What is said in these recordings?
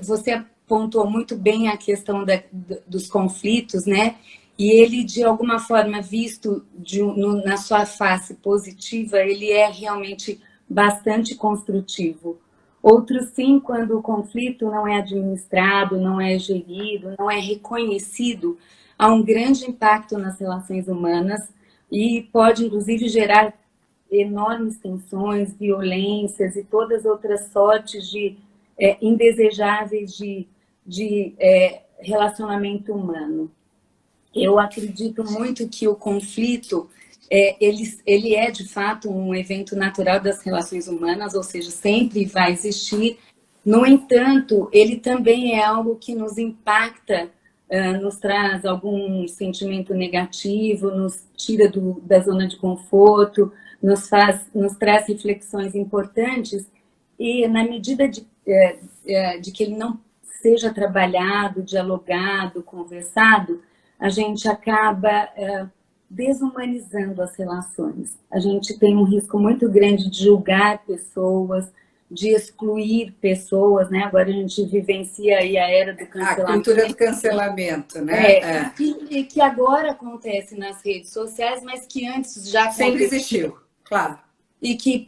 Você apontou muito bem a questão dos conflitos, né? E ele, de alguma forma, visto na sua face positiva, ele é realmente bastante construtivo. Outros, sim, quando o conflito não é administrado, não é gerido, não é reconhecido, há um grande impacto nas relações humanas e pode, inclusive, gerar enormes tensões, violências e todas as outras sortes de indesejáveis de relacionamento humano. Eu acredito muito que o conflito ele é, de fato, um evento natural das relações humanas, ou seja, sempre vai existir. No entanto, ele também é algo que nos impacta, nos traz algum sentimento negativo, nos tira da zona de conforto, nos traz reflexões importantes, e na medida de que ele não seja trabalhado, dialogado, conversado, a gente acaba desumanizando as relações. A gente tem um risco muito grande de julgar pessoas, de excluir pessoas, né? Agora a gente vivencia aí a era do cancelamento. A cultura do cancelamento, né? E que agora acontece nas redes sociais, mas que antes já sempre existiu, claro. E que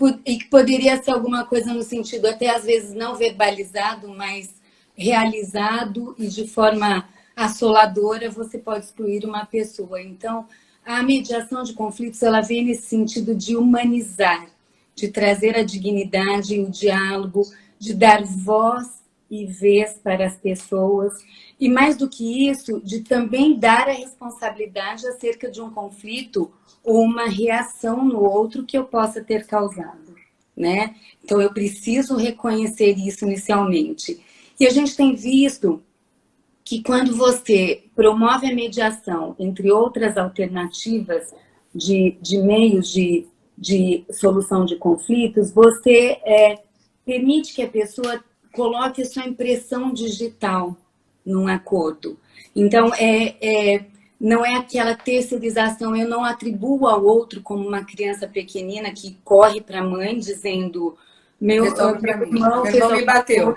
poderia ser alguma coisa no sentido até às vezes não verbalizado, mas realizado, e de forma assoladora você pode excluir uma pessoa. Então, a mediação de conflitos, ela vem nesse sentido de humanizar, de trazer a dignidade e o diálogo, de dar voz e vez para as pessoas, e mais do que isso, de também dar a responsabilidade acerca de um conflito ou uma reação no outro que eu possa ter causado, né? Então, eu preciso reconhecer isso inicialmente. E a gente tem visto que quando você promove a mediação, entre outras alternativas de meios de solução de conflitos, você permite que a pessoa coloque a sua impressão digital num acordo. Então, não é aquela terceirização, eu não atribuo ao outro como uma criança pequenina que corre para a mãe dizendo meu irmão me bateu.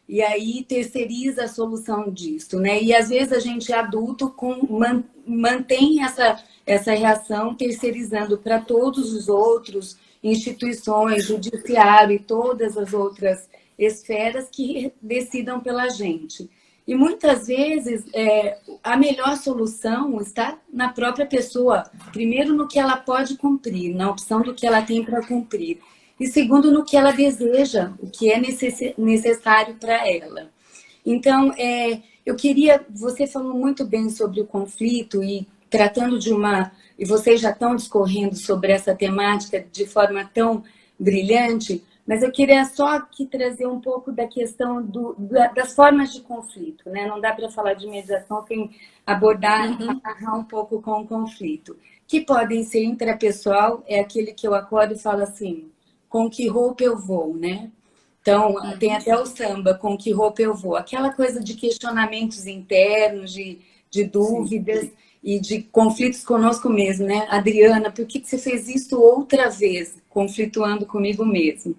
E aí terceiriza a solução disso, né? E às vezes a gente adulto mantém essa reação terceirizando para todos os outros, instituições, judiciário e todas as outras esferas que decidam pela gente. E muitas vezes a melhor solução está na própria pessoa. Primeiro, no que ela pode cumprir, na opção do que ela tem para cumprir. E segundo, no que ela deseja, o que é necessário para ela. Então, você falou muito bem sobre o conflito e tratando e vocês já estão discorrendo sobre essa temática de forma tão brilhante, mas eu queria só aqui trazer um pouco da questão das formas de conflito, né? Não dá para falar de mediação sem amarrar um pouco com o conflito. Que podem ser intrapessoal, é aquele que eu acordo e falo assim, com que roupa eu vou, né? Então, tem até o samba, com que roupa eu vou. Aquela coisa de questionamentos internos, de dúvidas. Sim. E de conflitos conosco mesmo, né? Adriana, por que você fez isso outra vez? Conflituando comigo mesmo.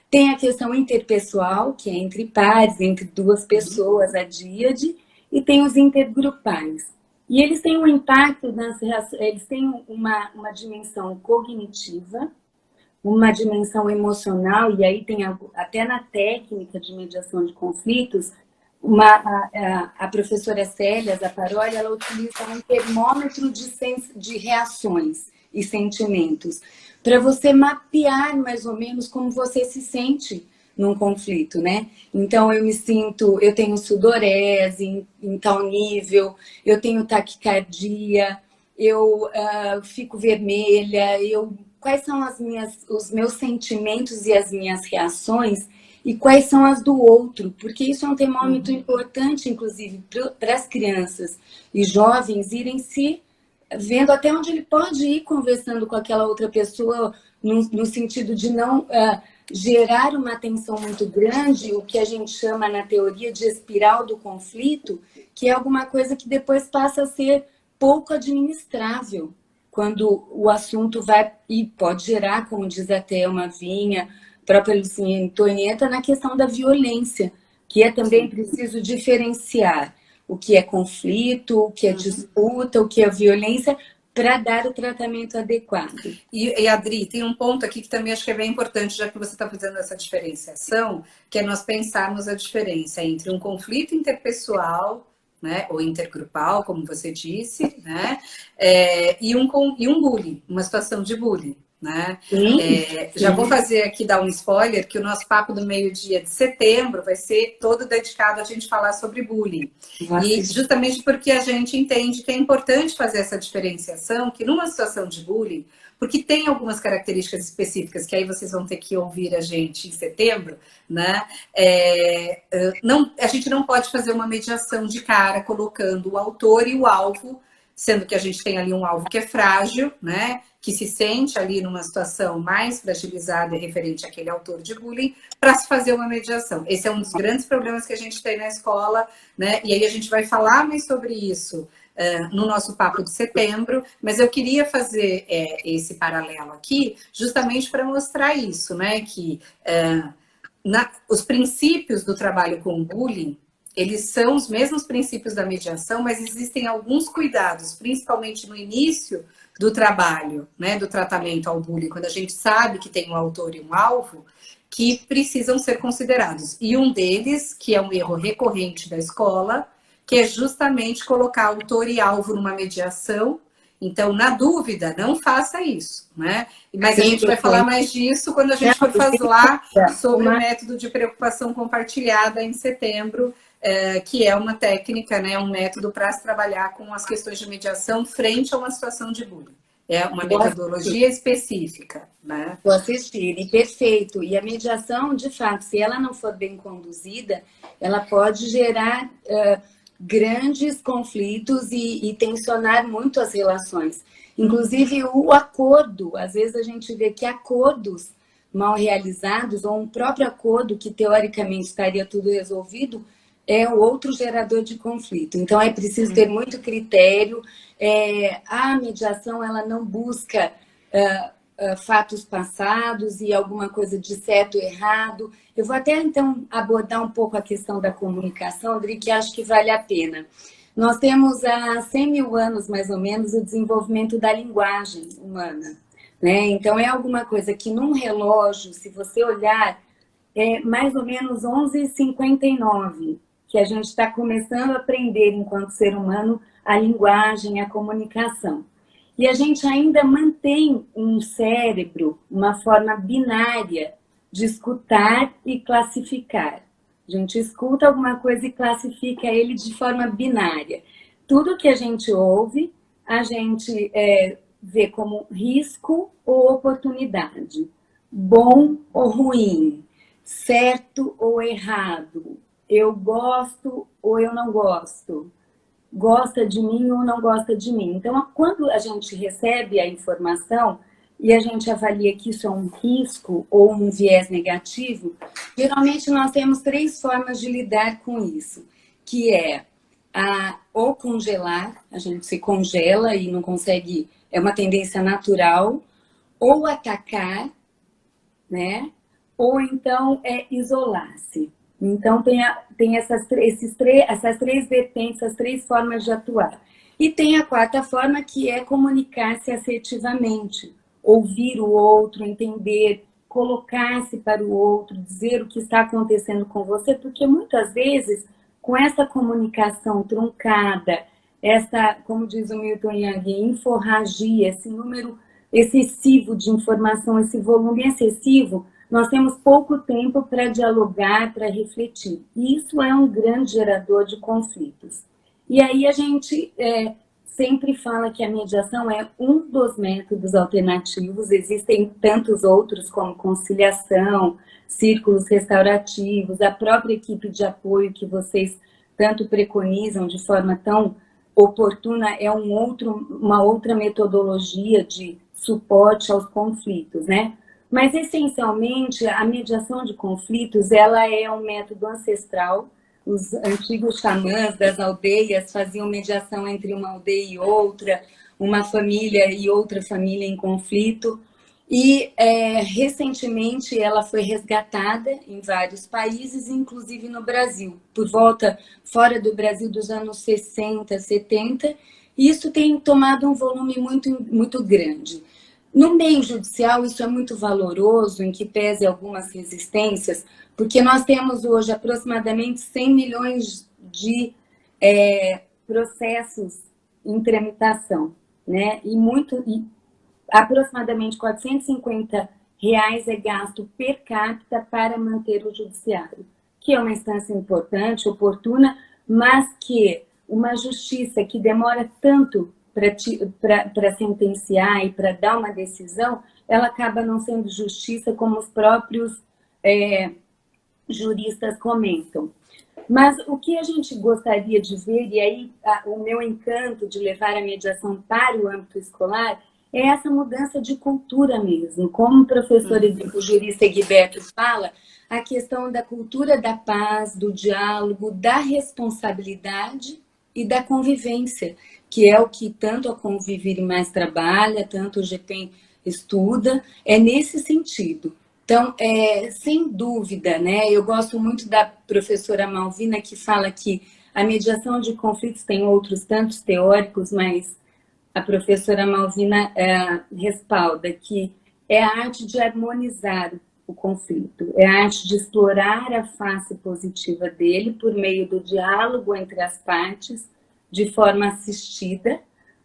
Tem a questão interpessoal, que é entre pares, entre duas pessoas, a díade, e tem os intergrupais. E eles têm um impacto eles têm uma dimensão cognitiva, uma dimensão emocional, e aí tem até na técnica de mediação de conflitos, a professora Célia Zapparoli, ela utiliza um termômetro de reações e sentimentos, para você mapear mais ou menos como você se sente num conflito, né? Então, eu tenho sudorese em tal nível, eu tenho taquicardia, eu fico vermelha, quais são os meus sentimentos e as minhas reações e quais são as do outro, porque isso é um termômetro importante, inclusive, para as crianças e jovens irem se vendo até onde ele pode ir conversando com aquela outra pessoa, no sentido de não gerar uma tensão muito grande, o que a gente chama na teoria de espiral do conflito, que é alguma coisa que depois passa a ser pouco administrável, quando o assunto vai e pode gerar, como diz até uma Vinha, a própria Lucinha Antonieta, na questão da violência, que é também preciso diferenciar o que é conflito, o que é disputa, o que é violência, para dar o tratamento adequado. E Adri, tem um ponto aqui que também acho que é bem importante, já que você está fazendo essa diferenciação, que é nós pensarmos a diferença entre um conflito interpessoal, né, ou intergrupal, como você disse, né, e um bullying, uma situação de bullying. Né? Já vou fazer aqui, dar um spoiler, que o nosso papo do meio-dia de setembro vai ser todo dedicado a gente falar sobre bullying. E justamente porque a gente entende que é importante fazer essa diferenciação, que numa situação de bullying, porque tem algumas características específicas, que aí vocês vão ter que ouvir a gente em setembro, né? A gente não pode fazer uma mediação de cara colocando o autor e o alvo, sendo que a gente tem ali um alvo que é frágil, né? Que se sente ali numa situação mais fragilizada e referente àquele autor de bullying, para se fazer uma mediação. Esse é um dos grandes problemas que a gente tem na escola, né? E aí a gente vai falar mais sobre isso no nosso papo de setembro, mas eu queria fazer esse paralelo aqui, justamente para mostrar isso, né? Que os princípios do trabalho com bullying, eles são os mesmos princípios da mediação, mas existem alguns cuidados, principalmente no início do trabalho, né, do tratamento ao bullying, quando a gente sabe que tem um autor e um alvo, que precisam ser considerados. E um deles, que é um erro recorrente da escola, que é justamente colocar autor e alvo numa mediação. Então, na dúvida, não faça isso, né? Mas a gente vai falar mais disso quando a gente for falar sobre o método de preocupação compartilhada em setembro, que é uma técnica, né, um método para se trabalhar com as questões de mediação frente a uma situação de bullying. É uma metodologia específica, né? Vou assistir, e perfeito. E a mediação, de fato, se ela não for bem conduzida, ela pode gerar grandes conflitos e tensionar muito as relações. Inclusive, o acordo, às vezes a gente vê que acordos mal realizados, ou um próprio acordo que teoricamente estaria tudo resolvido, é o outro gerador de conflito. Então, é preciso ter muito critério. A mediação, ela não busca fatos passados e alguma coisa de certo ou errado. Eu vou até, então, abordar um pouco a questão da comunicação, Adri, que acho que vale a pena. Nós temos há 100 mil anos, mais ou menos, o desenvolvimento da linguagem humana, né? Então, é alguma coisa que num relógio, se você olhar, é mais ou menos 11h59, que a gente está começando a aprender, enquanto ser humano, a linguagem, a comunicação. E a gente ainda mantém um cérebro, uma forma binária de escutar e classificar. A gente escuta alguma coisa e classifica ele de forma binária. Tudo que a gente ouve, a gente vê como risco ou oportunidade, bom ou ruim, certo ou errado, eu gosto ou eu não gosto, gosta de mim ou não gosta de mim. Então, quando a gente recebe a informação e a gente avalia que isso é um risco ou um viés negativo, geralmente nós temos 3 formas de lidar com isso, que é ou congelar, a gente se congela e não consegue, é uma tendência natural, ou atacar, né? Ou então isolar-se. Então, tem essas 3 vertentes, essas 3 formas de atuar. E tem a 4ª forma, que é comunicar-se assertivamente, ouvir o outro, entender, colocar-se para o outro, dizer o que está acontecendo com você, porque muitas vezes, com essa comunicação truncada, essa, como diz o Milton Yang, inforragia, esse número excessivo de informação, esse volume excessivo, nós temos pouco tempo para dialogar, para refletir. E isso é um grande gerador de conflitos. E aí a gente sempre fala que a mediação é um dos métodos alternativos, existem tantos outros como conciliação, círculos restaurativos, a própria equipe de apoio que vocês tanto preconizam de forma tão oportuna, é uma outra metodologia de suporte aos conflitos, né? Mas, essencialmente, a mediação de conflitos, ela é um método ancestral. Os antigos xamãs das aldeias faziam mediação entre uma aldeia e outra, uma família e outra família em conflito. E recentemente ela foi resgatada em vários países, inclusive no Brasil, por volta fora do Brasil dos anos 60, 70. E isso tem tomado um volume muito grande. No meio judicial, isso é muito valoroso, em que pese algumas resistências, porque nós temos hoje aproximadamente 100 milhões de processos em tramitação, né? E aproximadamente R$ 450 é gasto per capita para manter o judiciário, que é uma instância importante, oportuna, mas que uma justiça que demora tanto para sentenciar e para dar uma decisão, ela acaba não sendo justiça como os próprios juristas comentam. Mas o que a gente gostaria de ver, e aí o meu encanto de levar a mediação para o âmbito escolar, é essa mudança de cultura mesmo. Como o professor o jurista Egberto fala, a questão da cultura da paz, do diálogo, da responsabilidade e da convivência, que é o que tanto a Convivir Mais trabalha, tanto o GPEM estuda, é nesse sentido. Então, sem dúvida, né? Eu gosto muito da professora Malvina, que fala que a mediação de conflitos tem outros tantos teóricos, mas a professora Malvina respalda que é a arte de harmonizar o conflito, é a arte de explorar a face positiva dele por meio do diálogo entre as partes, de forma assistida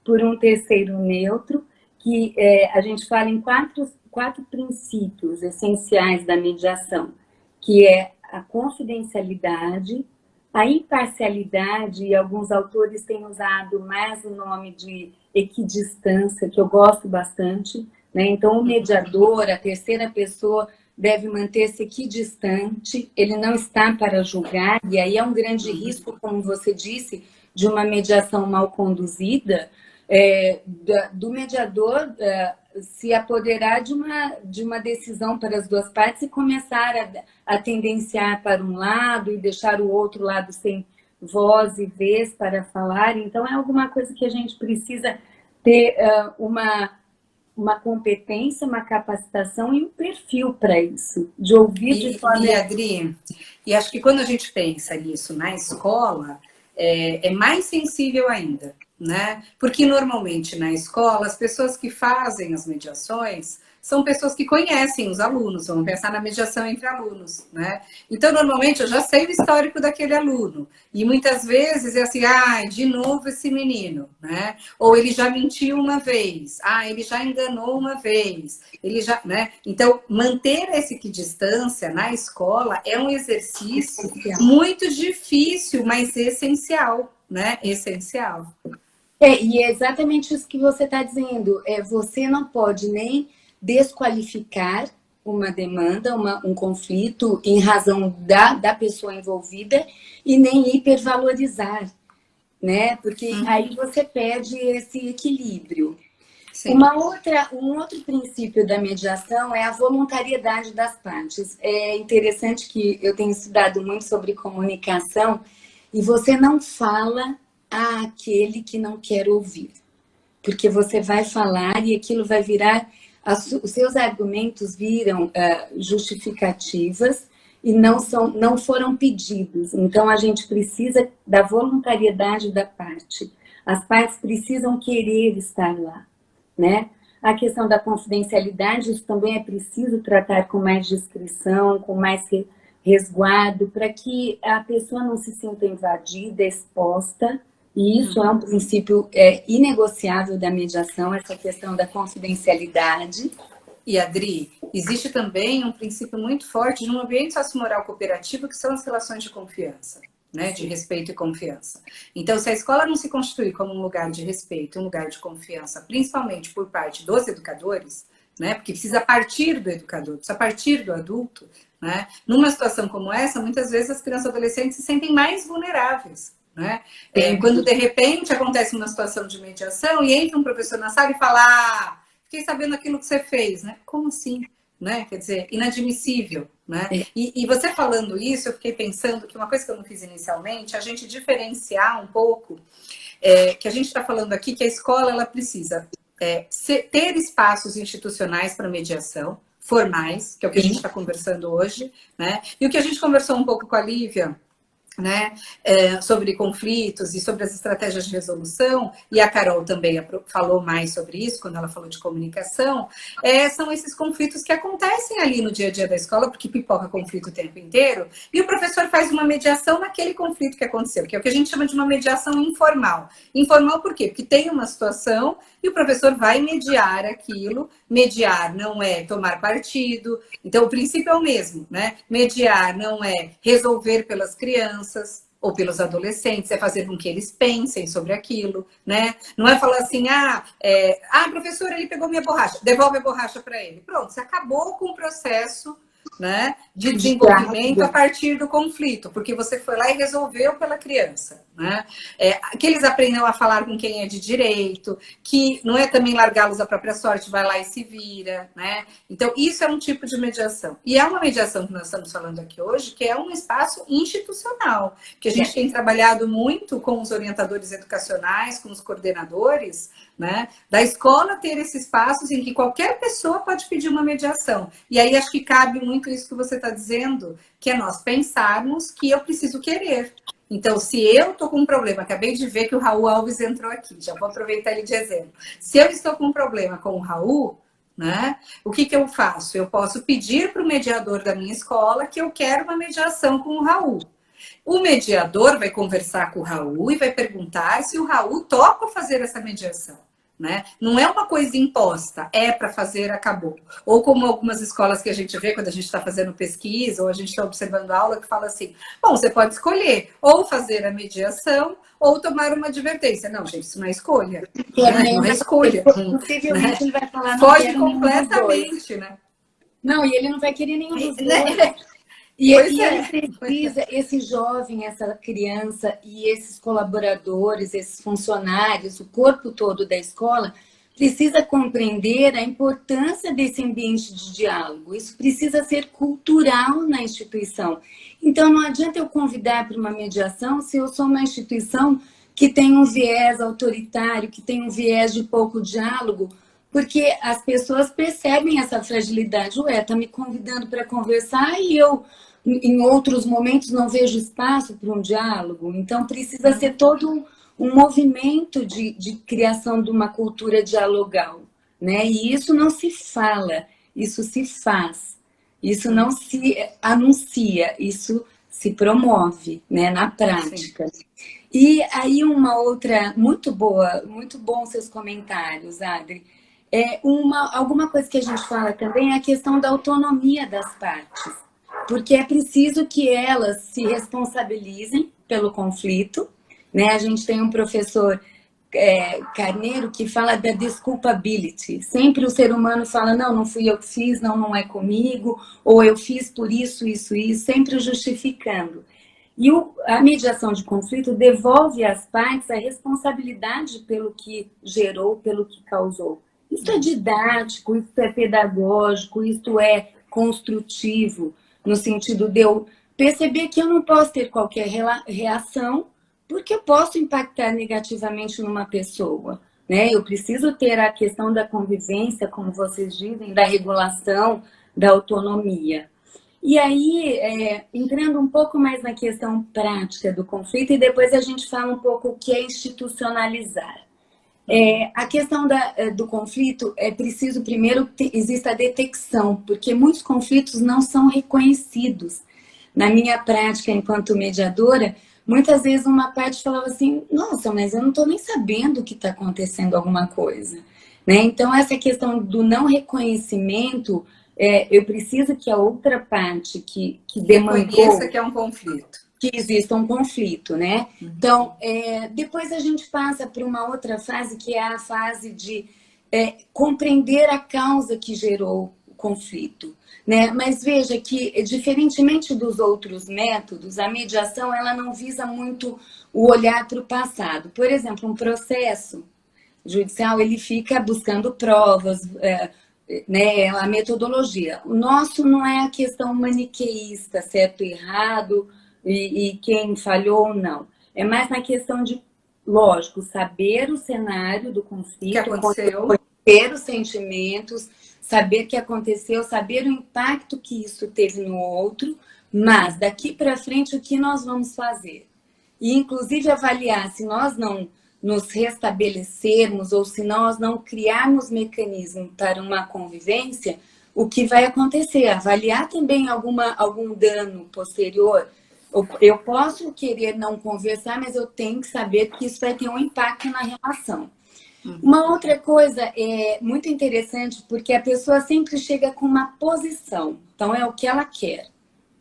por um terceiro neutro, que a gente fala em quatro princípios essenciais da mediação, que é a confidencialidade, a imparcialidade, e alguns autores têm usado mais o nome de equidistância, que eu gosto bastante, né? Então, o mediador, a terceira pessoa, deve manter-se equidistante, ele não está para julgar, e aí é um grande risco, como você disse, de uma mediação mal conduzida, do mediador se apoderar de uma decisão para as duas partes e começar a tendenciar para um lado e deixar o outro lado sem voz e vez para falar. Então, é alguma coisa que a gente precisa ter uma competência, uma capacitação e um perfil para isso, de ouvir de forma... E, Adri, e acho que quando a gente pensa nisso na escola, é mais sensível ainda, né? Porque normalmente na escola as pessoas que fazem as mediações são pessoas que conhecem os alunos, vamos pensar na mediação entre alunos, né? Então, normalmente, eu já sei o histórico daquele aluno, e muitas vezes é assim, de novo esse menino, né? Ou ele já mentiu uma vez, ele já enganou uma vez, ele já, né? Então, manter essa equidistância na escola é um exercício muito difícil, mas essencial, né? Essencial. E é exatamente isso que você está dizendo. Você não pode nem desqualificar uma demanda, um conflito em razão da pessoa envolvida e nem hipervalorizar, né? Porque aí você perde esse equilíbrio. Um outro princípio da mediação é a voluntariedade das partes. É interessante que eu tenho estudado muito sobre comunicação e você não fala àquele que não quer ouvir, porque você vai falar e aquilo vai virar... Os seus argumentos viram justificativas e não foram pedidos. Então, a gente precisa da voluntariedade da parte. As partes precisam querer estar lá, né? A questão da confidencialidade, isso também é preciso tratar com mais discrição, com mais resguardo, para que a pessoa não se sinta invadida, exposta. E isso é um princípio inegociável da mediação, essa questão da confidencialidade. E, Adri, existe também um princípio muito forte de um ambiente sociomoral cooperativo, que são as relações de confiança, né? De respeito e confiança. Então, se a escola não se constitui como um lugar de respeito, um lugar de confiança, principalmente por parte dos educadores, né? Porque precisa partir do educador, precisa partir do adulto, né? Numa situação como essa, muitas vezes as crianças e adolescentes se sentem mais vulneráveis. Né? Quando de repente acontece uma situação de mediação e entra um professor na sala e fala: fiquei sabendo aquilo que você fez, né? Como assim? Né? Quer dizer, inadmissível, né? E você falando isso, eu fiquei pensando que uma coisa que eu não fiz inicialmente é a gente diferenciar um pouco, que a gente está falando aqui que a escola ela precisa ter espaços institucionais para mediação, formais, que é o que a gente está conversando hoje, né? E o que a gente conversou um pouco com a Lívia, né, sobre conflitos e sobre as estratégias de resolução, e a Carol também falou mais sobre isso quando ela falou de comunicação, são esses conflitos que acontecem ali no dia a dia da escola, porque pipoca conflito o tempo inteiro, e o professor faz uma mediação naquele conflito que aconteceu, que é o que a gente chama de uma mediação informal. Informal por quê? Porque tem uma situação e o professor vai mediar aquilo. Mediar não é tomar partido, então o princípio é o mesmo, né? Mediar não é resolver pelas crianças ou pelos adolescentes, é fazer com que eles pensem sobre aquilo, né? Não é falar assim, professor, ele pegou minha borracha, devolve a borracha para ele. Pronto, você acabou com o processo, né, de desenvolvimento a partir do conflito, porque você foi lá e resolveu pela criança, né? Que eles aprendam a falar com quem é de direito, que não é também largá-los à própria sorte, vai lá e se vira, né? Então, isso é um tipo de mediação. E é uma mediação que nós estamos falando aqui hoje, que é um espaço institucional, que a gente tem trabalhado muito com os orientadores educacionais, com os coordenadores, né, da escola, ter esses espaços em que qualquer pessoa pode pedir uma mediação. E aí acho que cabe muito isso que você está dizendo, que é nós pensarmos que eu preciso querer. Então, se eu estou com um problema, acabei de ver que o Raul Alves entrou aqui, já vou aproveitar ele de exemplo. Se eu estou com um problema com o Raul, né, o que eu faço? Eu posso pedir para o mediador da minha escola que eu quero uma mediação com o Raul. O mediador vai conversar com o Raul e vai perguntar se o Raul topa fazer essa mediação. Né? Não é uma coisa imposta, é para fazer, acabou. Ou como algumas escolas que a gente vê quando a gente está fazendo pesquisa ou a gente está observando aula, que fala assim, bom, você pode escolher ou fazer a mediação ou tomar uma advertência. Não, gente, isso não é escolha. Né? Não é escolha. Possivelmente ele vai falar, foge completamente, né? Não, e ele não vai querer nenhum dos dois. E ele precisa, esse jovem, essa criança e esses colaboradores, esses funcionários, o corpo todo da escola, precisa compreender a importância desse ambiente de diálogo. Isso precisa ser cultural na instituição. Então, não adianta eu convidar para uma mediação se eu sou uma instituição que tem um viés autoritário, que tem um viés de pouco diálogo, porque as pessoas percebem essa fragilidade. Ué, tá me convidando para conversar e eu, em outros momentos, não vejo espaço para um diálogo. Então, precisa ser todo um movimento de criação de uma cultura dialogal, né? E isso não se fala, isso se faz. Isso não se anuncia, isso se promove, né, na prática. Sim. E aí uma outra, muito boa, muito bom seus comentários, Adri. Alguma coisa que a gente fala também é a questão da autonomia das partes, porque é preciso que elas se responsabilizem pelo conflito, né? A gente tem um professor Carneiro que fala da desculpability. Sempre o ser humano fala, não fui eu que fiz, não é comigo, ou eu fiz por isso, sempre justificando. E a mediação de conflito devolve às partes a responsabilidade pelo que gerou, pelo que causou. Isso é didático, isso é pedagógico, isso é construtivo, no sentido de eu perceber que eu não posso ter qualquer reação, porque eu posso impactar negativamente numa pessoa, né? Eu preciso ter a questão da convivência, como vocês dizem, da regulação, da autonomia. E aí, entrando um pouco mais na questão prática do conflito, e depois a gente fala um pouco o que é institucionalizar. A questão do conflito, é preciso primeiro que exista a detecção, porque muitos conflitos não são reconhecidos. Na minha prática enquanto mediadora, muitas vezes uma parte falava assim, nossa, mas eu não estou nem sabendo que está acontecendo alguma coisa. Né? Então, essa questão do não reconhecimento, eu preciso que a outra parte que demandou... Reconheça que é um conflito. Que exista um conflito, né? Então, depois a gente passa para uma outra fase, que é a fase de compreender a causa que gerou o conflito, né? Mas veja que, diferentemente dos outros métodos, a mediação ela não visa muito o olhar para o passado. Por exemplo, um processo judicial, ele fica buscando provas, né? A metodologia. O nosso não é a questão maniqueísta, certo e errado, e quem falhou ou não. É mais na questão de, lógico, saber o cenário do conflito, que aconteceu, ter os sentimentos, saber o que aconteceu, saber o impacto que isso teve no outro, mas daqui para frente o que nós vamos fazer? E inclusive avaliar se nós não nos restabelecermos ou se nós não criarmos mecanismo para uma convivência, o que vai acontecer? Avaliar também algum dano posterior. Eu posso querer não conversar, mas eu tenho que saber que isso vai ter um impacto na relação. Uma outra coisa é muito interessante, porque a pessoa sempre chega com uma posição. Então, é o que ela quer,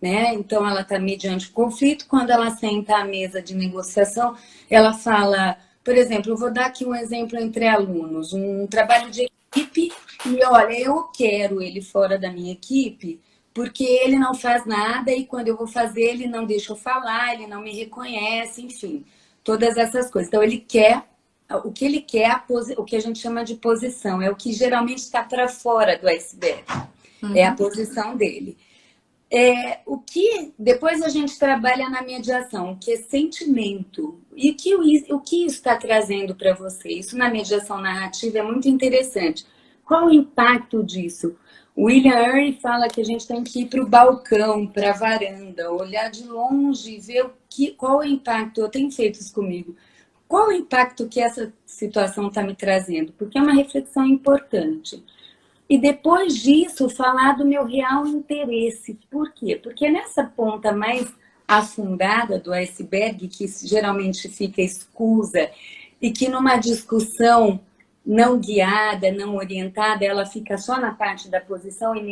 né? Então, ela está mediante o conflito. Quando ela senta à mesa de negociação, ela fala... Por exemplo, eu vou dar aqui um exemplo entre alunos. Um trabalho de equipe e, olha, eu quero ele fora da minha equipe porque ele não faz nada e quando eu vou fazer, ele não deixa eu falar, ele não me reconhece, enfim. Todas essas coisas. Então, ele quer... O que ele quer, o que a gente chama de posição, é o que geralmente está para fora do iceberg. É a posição dele. O que depois a gente trabalha na mediação, o que é sentimento. E o que isso está trazendo para você? Isso na mediação narrativa é muito interessante. Qual o impacto disso? William Ury fala que a gente tem que ir para o balcão, para a varanda, olhar de longe, ver qual o impacto. Eu tenho feito isso comigo. Qual o impacto que essa situação está me trazendo? Porque é uma reflexão importante. E depois disso, falar do meu real interesse. Por quê? Porque nessa ponta mais afundada do iceberg, que geralmente fica escusa, e que numa discussão não guiada, não orientada, ela fica só na parte da posição e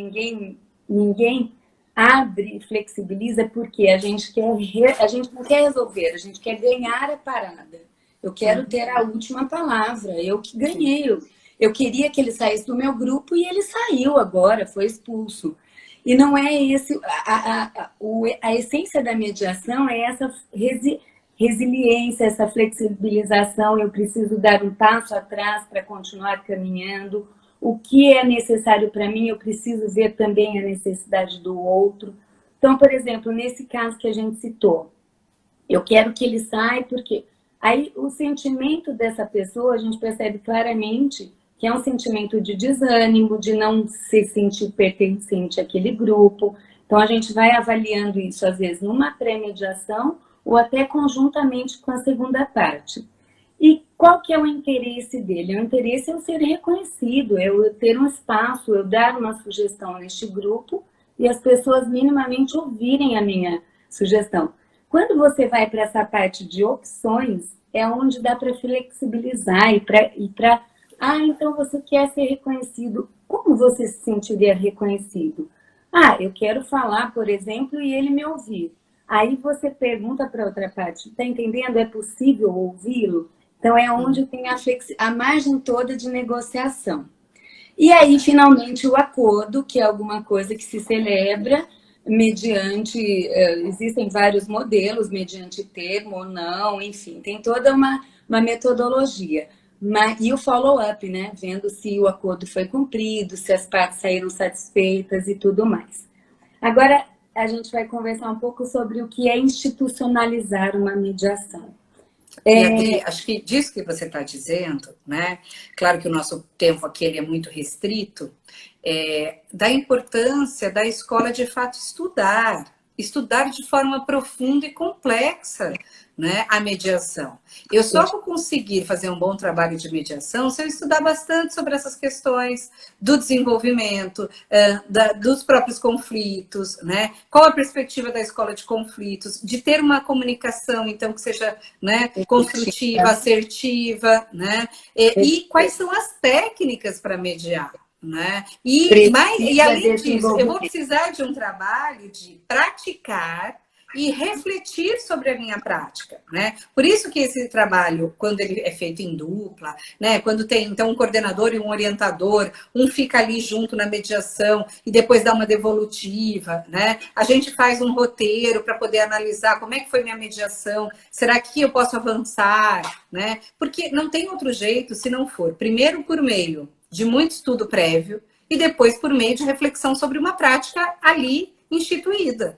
ninguém abre e flexibiliza, porque a gente não quer resolver, a gente quer ganhar a parada. Eu quero ter a última palavra, eu que ganhei. Eu queria que ele saísse do meu grupo e ele saiu agora, foi expulso. E não é esse... A essência da mediação é essa resiliência, essa flexibilização. Eu preciso dar um passo atrás para continuar caminhando. O que é necessário para mim, eu preciso ver também a necessidade do outro. Então, por exemplo, nesse caso que a gente citou, eu quero que ele saia porque... Aí, o sentimento dessa pessoa, a gente percebe claramente que é um sentimento de desânimo, de não se sentir pertencente àquele grupo. Então, a gente vai avaliando isso, às vezes, numa pré-mediação ou até conjuntamente com a segunda parte. E qual que é o interesse dele? O interesse é eu ser reconhecido, é eu ter um espaço, eu dar uma sugestão neste grupo e as pessoas minimamente ouvirem a minha sugestão. Quando você vai para essa parte de opções, é onde dá para flexibilizar e para... então você quer ser reconhecido. Como você se sentiria reconhecido? Eu quero falar, por exemplo, e ele me ouvir. Aí você pergunta para outra parte, está entendendo? É possível ouvi-lo? Então é onde tem a margem toda de negociação. E aí, finalmente, o acordo, que é alguma coisa que se celebra mediante, existem vários modelos, mediante termo ou não, enfim, tem toda uma metodologia. E o follow-up, né? Vendo se o acordo foi cumprido, se as partes saíram satisfeitas e tudo mais. Agora, a gente vai conversar um pouco sobre o que é institucionalizar uma mediação. E, Adri, acho que disso que você está dizendo, né? Claro que o nosso tempo aqui ele é muito restrito, da importância da escola de fato estudar de forma profunda e complexa, né, a mediação. Eu só vou conseguir fazer um bom trabalho de mediação se eu estudar bastante sobre essas questões do desenvolvimento, dos próprios conflitos, né? Qual a perspectiva da escola de conflitos, de ter uma comunicação, então, que seja, né, construtiva, assertiva, né? E quais são as técnicas para mediar? Né? E além disso, eu vou precisar de um trabalho de praticar e refletir sobre a minha prática, né? Por isso que esse trabalho, quando ele é feito em dupla, né? Quando tem então um coordenador e um orientador, um fica ali junto na mediação e depois dá uma devolutiva, né? A gente faz um roteiro para poder analisar como é que foi minha mediação, será que eu posso avançar, né? Porque não tem outro jeito se não for primeiro por meio de muito estudo prévio e depois por meio de reflexão sobre uma prática ali instituída.